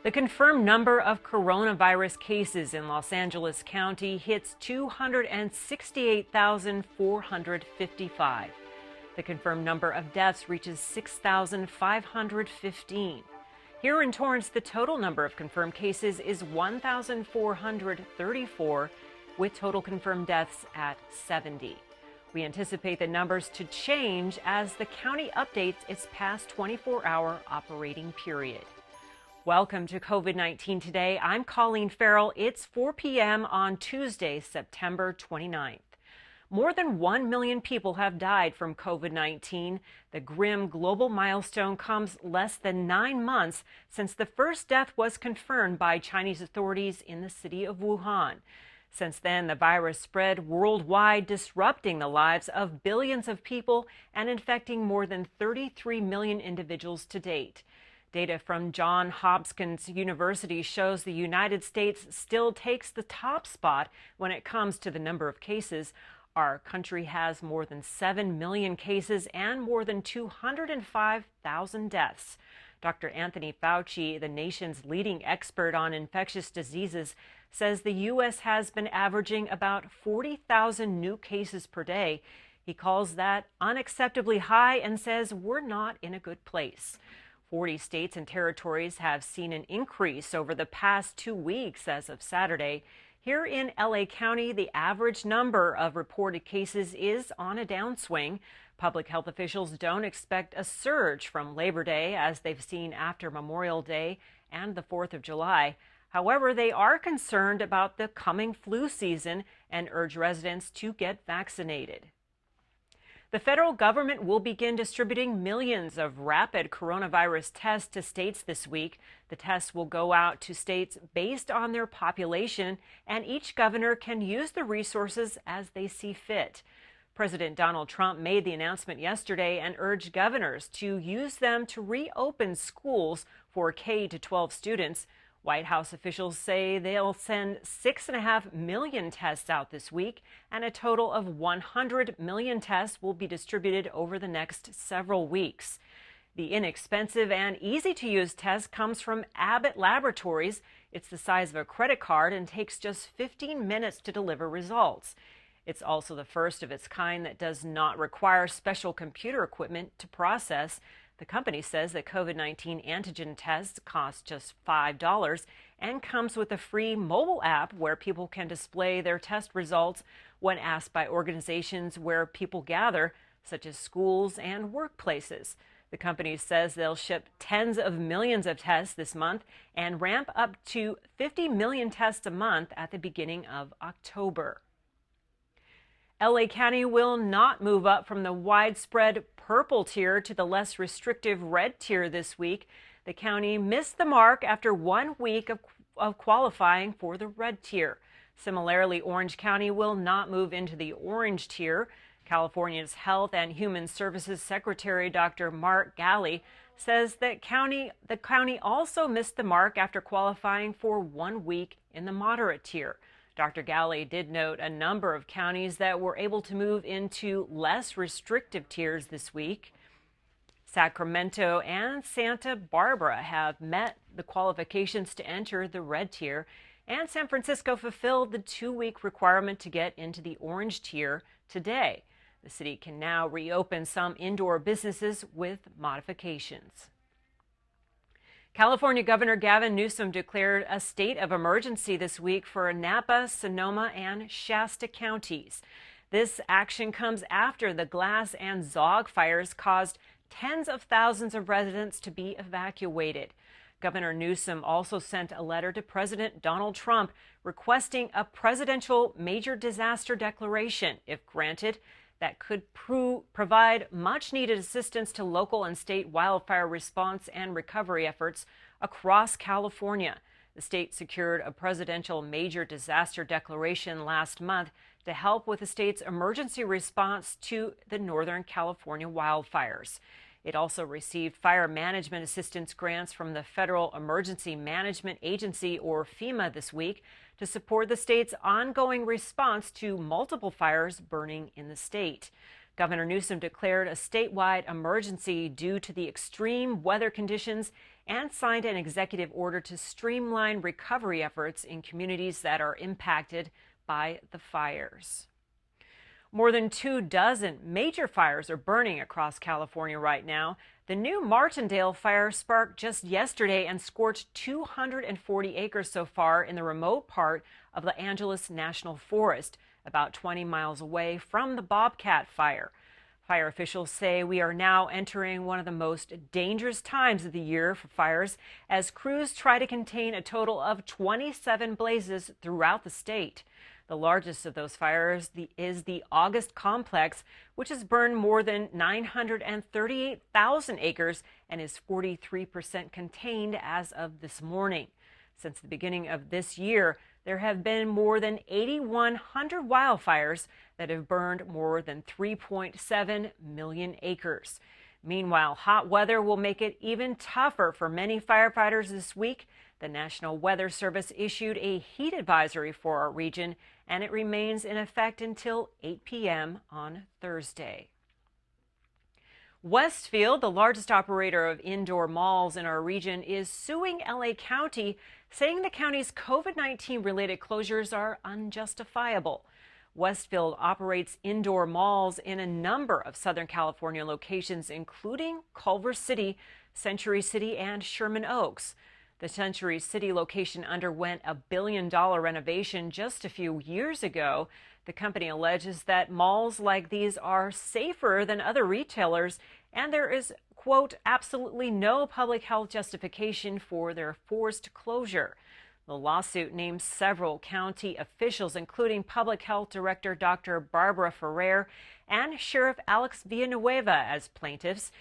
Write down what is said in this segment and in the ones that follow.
The confirmed number of coronavirus cases in Los Angeles County hits 268,455. The confirmed number of deaths reaches 6,515. Here in Torrance, the total number of confirmed cases is 1,434, with total confirmed deaths at 70. We anticipate the numbers to change as the county updates its past 24-hour operating period. Welcome to COVID-19 Today. I'm Colleen Farrell. It's 4 p.m. on Tuesday, September 29th. More than 1 million people have died from COVID-19. The grim global milestone comes less than 9 months since the first death was confirmed by Chinese authorities in the city of Wuhan. Since then, the virus spread worldwide, disrupting the lives of billions of people and infecting more than 33 million individuals to date. Data from Johns Hopkins University shows the United States still takes the top spot when it comes to the number of cases. Our country has more than 7 million cases and more than 205,000 deaths. Dr. Anthony Fauci, the nation's leading expert on infectious diseases, says the U.S. has been averaging about 40,000 new cases per day. He calls that unacceptably high and says we're not in a good place. 40 states and territories have seen an increase over the past 2 weeks as of Saturday. Here in LA County, the average number of reported cases is on a downswing. Public health officials don't expect a surge from Labor Day as they've seen after Memorial Day and the 4th of July. However, they are concerned about the coming flu season and urge residents to get vaccinated. The federal government will begin distributing millions of rapid coronavirus tests to states this week. The tests will go out to states based on their population, and each governor can use the resources as they see fit. President Donald Trump made the announcement yesterday and urged governors to use them to reopen schools for K-12 students. White House officials say they'll send 6.5 million tests out this week, and a total of 100 million tests will be distributed over the next several weeks. The inexpensive and easy-to-use test comes from Abbott Laboratories. It's the size of a credit card and takes just 15 minutes to deliver results. It's also the first of its kind that does not require special computer equipment to process. The company says that COVID-19 antigen tests cost just $5 and comes with a free mobile app where people can display their test results when asked by organizations where people gather, such as schools and workplaces. The company says they'll ship tens of millions of tests this month and ramp up to 50 million tests a month at the beginning of October. LA County will not move up from the widespread purple tier to the less restrictive red tier this week. The county missed the mark after 1 week of qualifying for the red tier. Similarly, Orange County will not move into the orange tier. California's Health and Human Services Secretary Dr. Mark Ghaly says that the county also missed the mark after qualifying for 1 week in the moderate tier. Dr. Ghaly did note a number of counties that were able to move into less restrictive tiers this week. Sacramento and Santa Barbara have met the qualifications to enter the red tier, and San Francisco fulfilled the 2-week requirement to get into the orange tier today. The city can now reopen some indoor businesses with modifications. California Governor Gavin Newsom declared a state of emergency this week for Napa, Sonoma, and Shasta counties. This action comes after the Glass and Zog fires caused tens of thousands of residents to be evacuated. Governor Newsom also sent a letter to President Donald Trump requesting a presidential major disaster declaration, if granted, that could provide much-needed assistance to local and state wildfire response and recovery efforts across California. The state secured a presidential major disaster declaration last month to help with the state's emergency response to the Northern California wildfires. It also received fire management assistance grants from the Federal Emergency Management Agency, or FEMA, this week to support the state's ongoing response to multiple fires burning in the state. Governor Newsom declared a statewide emergency due to the extreme weather conditions and signed an executive order to streamline recovery efforts in communities that are impacted by the fires. More than 24 major fires are burning across California right now. The new Martindale fire sparked just yesterday and scorched 240 acres so far in the remote part of the Angeles National Forest, about 20 miles away from the Bobcat fire. Fire officials say we are now entering one of the most dangerous times of the year for fires as crews try to contain a total of 27 blazes throughout the state. The largest of those fires is the August Complex, which has burned more than 938,000 acres and is 43% contained as of this morning. Since the beginning of this year, there have been more than 8,100 wildfires that have burned more than 3.7 million acres. Meanwhile, hot weather will make it even tougher for many firefighters this week. The National Weather Service issued a heat advisory for our region, and it remains in effect until 8 p.m. on Thursday. Westfield, the largest operator of indoor malls in our region, is suing LA County, saying the county's COVID-19 related closures are unjustifiable. Westfield operates indoor malls in a number of Southern California locations, including Culver City, Century City, and Sherman Oaks. The Century City location underwent a $1 billion renovation just a few years ago. The company alleges that malls like these are safer than other retailers, and there is, quote, absolutely no public health justification for their forced closure. The lawsuit names several county officials, including Public Health Director Dr. Barbara Ferrer and Sheriff Alex Villanueva, as plaintiffs.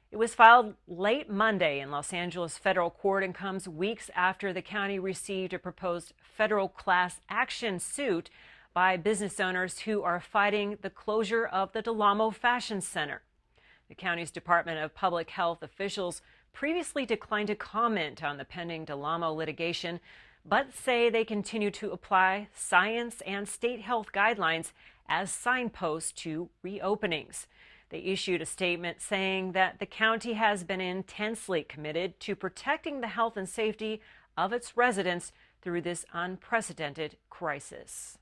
It was filed late Monday in Los Angeles federal court and comes weeks after the county received a proposed federal class action suit by business owners who are fighting the closure of the Del Amo Fashion Center. The county's Department of Public Health officials previously declined to comment on the pending Del Amo litigation, but say they continue to apply science and state health guidelines as signposts to reopenings. They issued a statement saying that the county has been intensely committed to protecting the health and safety of its residents through this unprecedented crisis.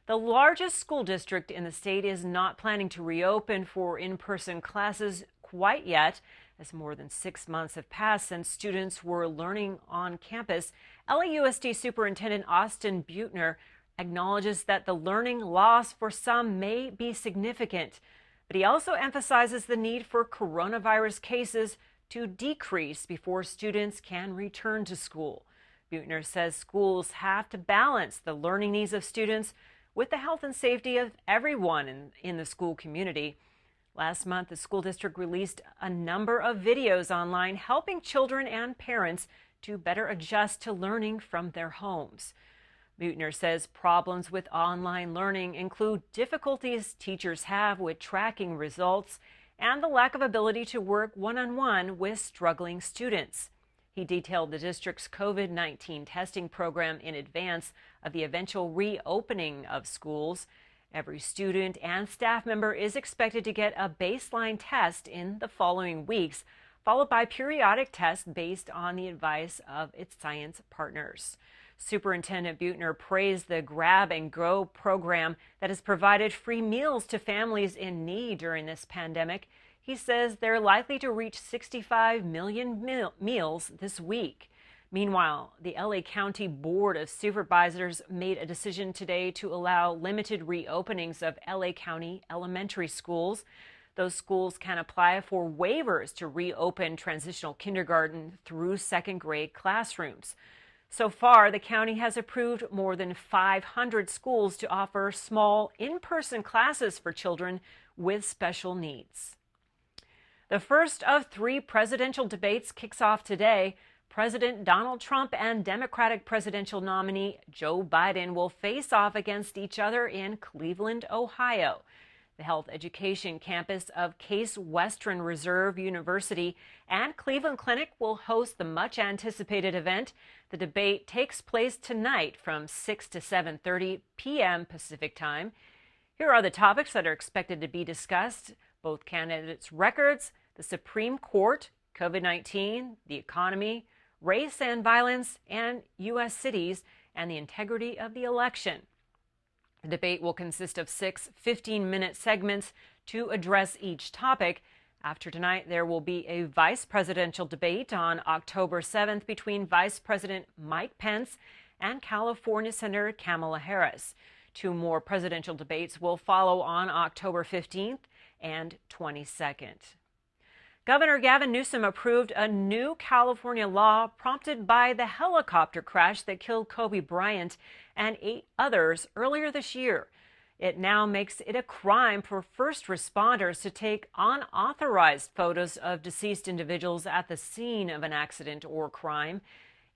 The largest school district in the state is not planning to reopen for in-person classes quite yet, as more than 6 months have passed since students were learning on campus. LAUSD Superintendent Austin Buettner acknowledges that the learning loss for some may be significant, but he also emphasizes the need for coronavirus cases to decrease before students can return to school. Buettner says schools have to balance the learning needs of students with the health and safety of everyone in the school community. Last month, the school district released a number of videos online helping children and parents to better adjust to learning from their homes. Buettner says problems with online learning include difficulties teachers have with tracking results and the lack of ability to work one-on-one with struggling students. He detailed the district's COVID-19 testing program in advance of the eventual reopening of schools. Every student and staff member is expected to get a baseline test in the following weeks, followed by periodic tests based on the advice of its science partners. Superintendent Buettner praised the Grab and Go program that has provided free meals to families in need during this pandemic. He says they're likely to reach 65 million meals this week. Meanwhile, the LA County Board of Supervisors made a decision today to allow limited reopenings of LA County elementary schools. Those schools can apply for waivers to reopen transitional kindergarten through second grade classrooms. So far, the county has approved more than 500 schools to offer small in-person classes for children with special needs. The first of 3 presidential debates kicks off today. President Donald Trump and Democratic presidential nominee Joe Biden will face off against each other in Cleveland, Ohio. The health education campus of Case Western Reserve University and Cleveland Clinic will host the much-anticipated event. The debate takes place tonight from 6 to 7:30 p.m. Pacific Time. Here are the topics that are expected to be discussed: both candidates' records, the Supreme Court, COVID-19, the economy, race and violence, and U.S. cities, and the integrity of the election. The debate will consist of 6 15-minute segments to address each topic. After tonight, there will be a vice presidential debate on October 7th between Vice President Mike Pence and California Senator Kamala Harris. 2 more presidential debates will follow on October 15th and 22nd. Governor Gavin Newsom approved a new California law prompted by the helicopter crash that killed Kobe Bryant and 8 others earlier this year. It now makes it a crime for first responders to take unauthorized photos of deceased individuals at the scene of an accident or crime.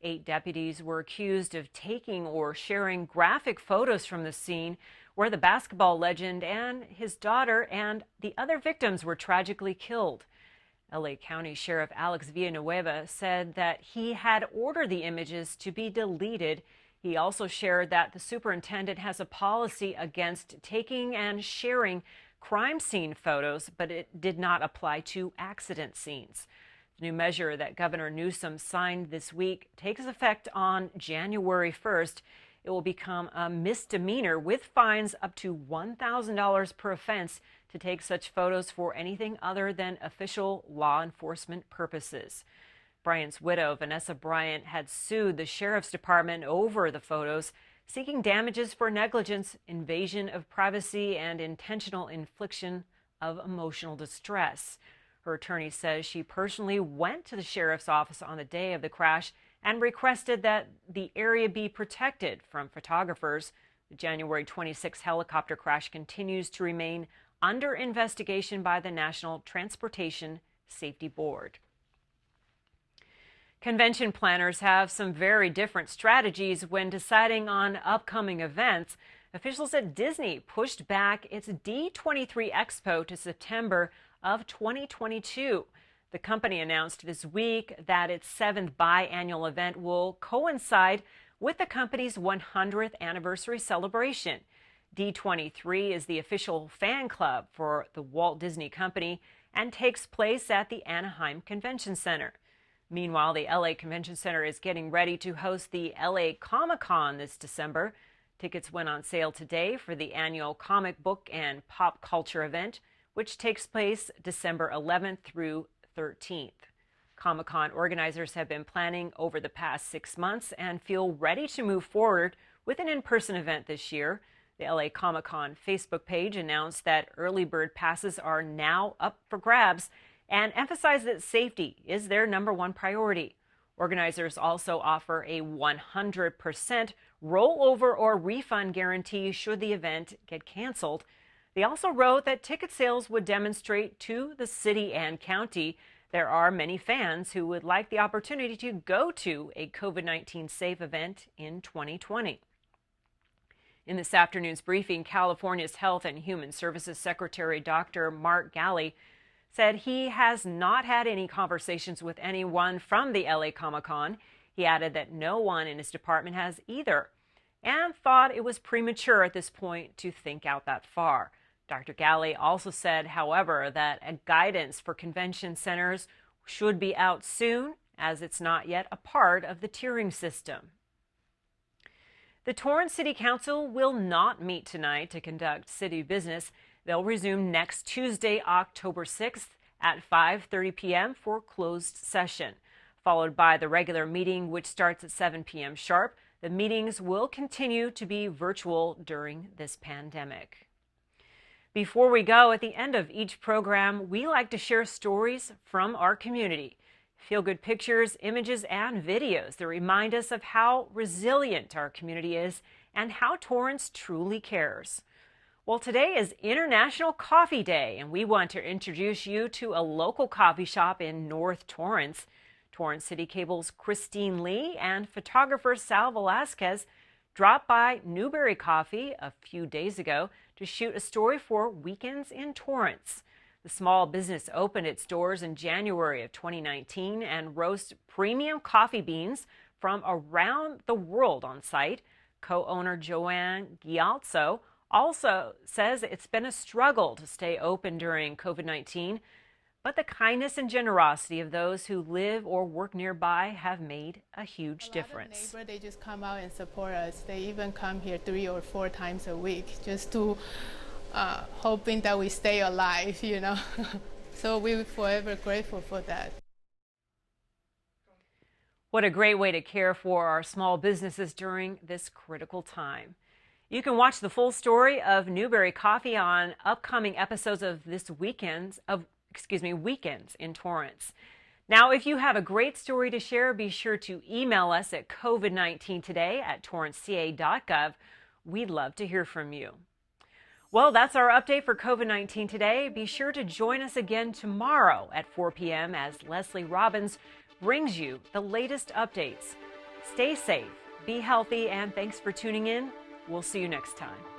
8 deputies were accused of taking or sharing graphic photos from the scene where the basketball legend and his daughter and the other victims were tragically killed. LA County Sheriff Alex Villanueva said that he had ordered the images to be deleted. He also shared that the superintendent has a policy against taking and sharing crime scene photos, but it did not apply to accident scenes. The new measure that Governor Newsom signed this week takes effect on January 1st. It will become a misdemeanor with fines up to $1,000 per offense to take such photos for anything other than official law enforcement purposes. Bryant's widow, Vanessa Bryant, had sued the sheriff's department over the photos, seeking damages for negligence, invasion of privacy, and intentional infliction of emotional distress. Her attorney says she personally went to the sheriff's office on the day of the crash and requested that the area be protected from photographers. The January 26 helicopter crash continues to remain under investigation by the National Transportation Safety Board. Convention planners have some very different strategies when deciding on upcoming events. Officials at Disney pushed back its D23 Expo to September of 2022. The company announced this week that its 7th biannual event will coincide with the company's 100th anniversary celebration. D23 is the official fan club for the Walt Disney Company and takes place at the Anaheim Convention Center. Meanwhile, the LA Convention Center is getting ready to host the LA Comic-Con this December. Tickets went on sale today for the annual comic book and pop culture event, which takes place December 11th through 13th. Comic-Con organizers have been planning over the past 6 months and feel ready to move forward with an in-person event this year. The LA Comic-Con Facebook page announced that early bird passes are now up for grabs and emphasized that safety is their #1 priority. Organizers also offer a 100% rollover or refund guarantee should the event get canceled. They also wrote that ticket sales would demonstrate to the city and county there are many fans who would like the opportunity to go to a COVID-19 safe event in 2020. In this afternoon's briefing, California's Health and Human Services Secretary Dr. Mark Ghaly said he has not had any conversations with anyone from the LA Comic-Con. He added that no one in his department has either, and thought it was premature at this point to think out that far. Dr. Ghaly also said, however, that a guidance for convention centers should be out soon, as it's not yet a part of the tiering system. The Torrance City Council will not meet tonight to conduct city business. They'll resume next Tuesday, October 6th at 5:30 p.m. for closed session, followed by the regular meeting, which starts at 7 p.m. sharp. The meetings will continue to be virtual during this pandemic. Before we go, at the end of each program, we like to share stories from our community. Feel-good pictures, images, and videos that remind us of how resilient our community is and how Torrance truly cares. Well, today is International Coffee Day, and we want to introduce you to a local coffee shop in North Torrance. Torrance City Cable's Christine Lee and photographer Sal Velasquez dropped by Newberry Coffee a few days ago to shoot a story for Weekends in Torrance. The small business opened its doors in January of 2019 and roasts premium coffee beans from around the world on site. Co-owner Joanne Gialzo also says it's been a struggle to stay open during COVID-19, but the kindness and generosity of those who live or work nearby have made a huge difference. Neighbors, they just come out and support us. They even come here 3 or 4 times a week just to hoping that we stay alive, you know. So we're forever grateful for that. What a great way to care for our small businesses during this critical time. You can watch the full story of Newberry Coffee on upcoming episodes of this Weekends in Torrance. Now, if you have a great story to share, be sure to email us at covid19today@torranceca.gov. We'd love to hear from you. Well, that's our update for COVID-19 today. Be sure to join us again tomorrow at 4 p.m. as Leslie Robbins brings you the latest updates. Stay safe, be healthy, and thanks for tuning in. We'll see you next time.